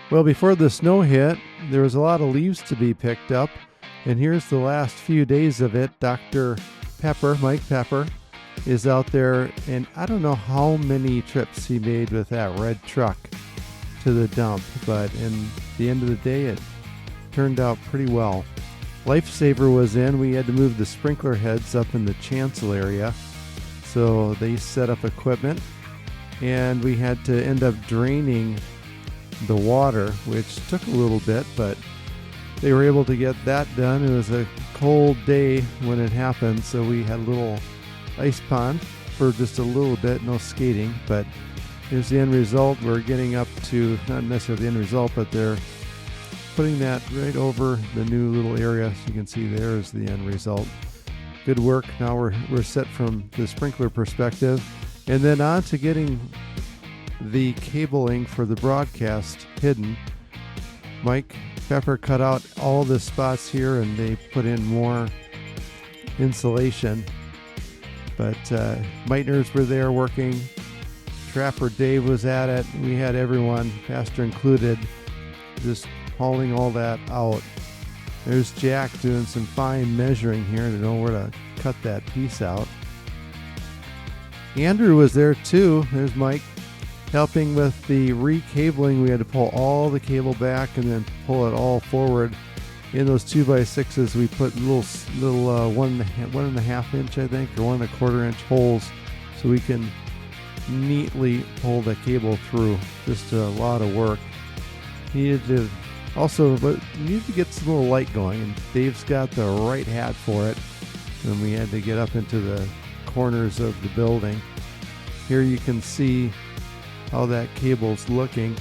Well, before the snow hit, there was a lot of leaves to be picked up, and here's the last few days of it. Dr. Pepper, Mike Pepper, is out there, and I don't know how many trips he made with that red truck to the dump, but in the end of the day, it turned out pretty well. Lifesaver was in. We had to move the sprinkler heads up in the chancel area, so they set up equipment, and we had to end up draining the water, which took a little bit, but they were able to get that done. It was a cold day when it happened, so we had a little ice pond for just a little bit, no skating, but here's the end result. We're getting up to, not necessarily the end result, but they're putting that right over the new little area. So you can see there's the end result. Good work. Now we're set from the sprinkler perspective, and then on to getting the cabling for the broadcast hidden. Mike Pepper cut out all the spots here, and they put in more insulation. But Meitners were there working. Trapper Dave was at it. We had everyone, pastor included, just hauling all that out. There's Jack doing some fine measuring here to know where to cut that piece out. Andrew was there too. There's Mike helping with the recabling. We had to pull all the cable back and then pull it all forward. In those 2x6s, we put little 1.5 inch, I think, or 1.25 inch holes so we can neatly pull the cable through. Just a lot of work. Needed to get some little light going, and Dave's got the right hat for it. And we had to get up into the corners of the building. Here you can see how that cable's looking.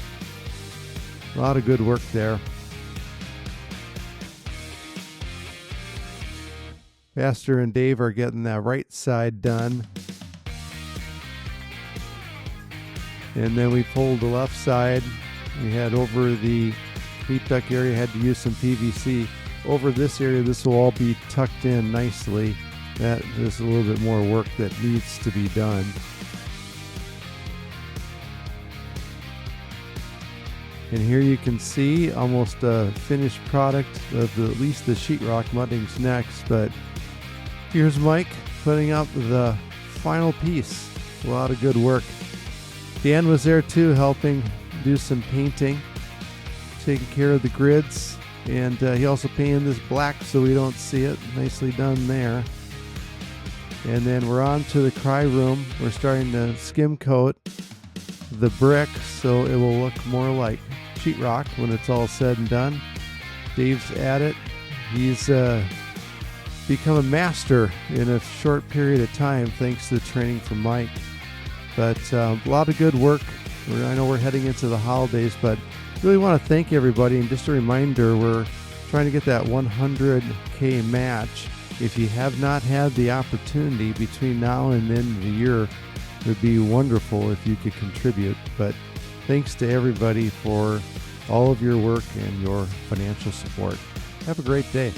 A lot of good work there. Pastor and Dave are getting that right side done. And then we pulled the left side. We had over the heat duct area, had to use some PVC. Over this area, this will all be tucked in nicely. There's a little bit more work that needs to be done. And here you can see almost a finished product of at least the sheetrock. Mudding's next, but here's Mike putting up the final piece. A lot of good work. Dan was there too, helping do some painting, taking care of the grids, and he also painted this black so we don't see it. Nicely done there. And then we're on to the cry room. We're starting to skim coat the brick so it will look more like sheetrock when it's all said and done. Dave's at it. He's become a master in a short period of time thanks to the training from Mike. But a lot of good work. I know we're heading into the holidays, but really want to thank everybody. And just a reminder, we're trying to get that 100K match. If you have not had the opportunity between now and the end of the year, it would be wonderful if you could contribute. But thanks to everybody for all of your work and your financial support. Have a great day.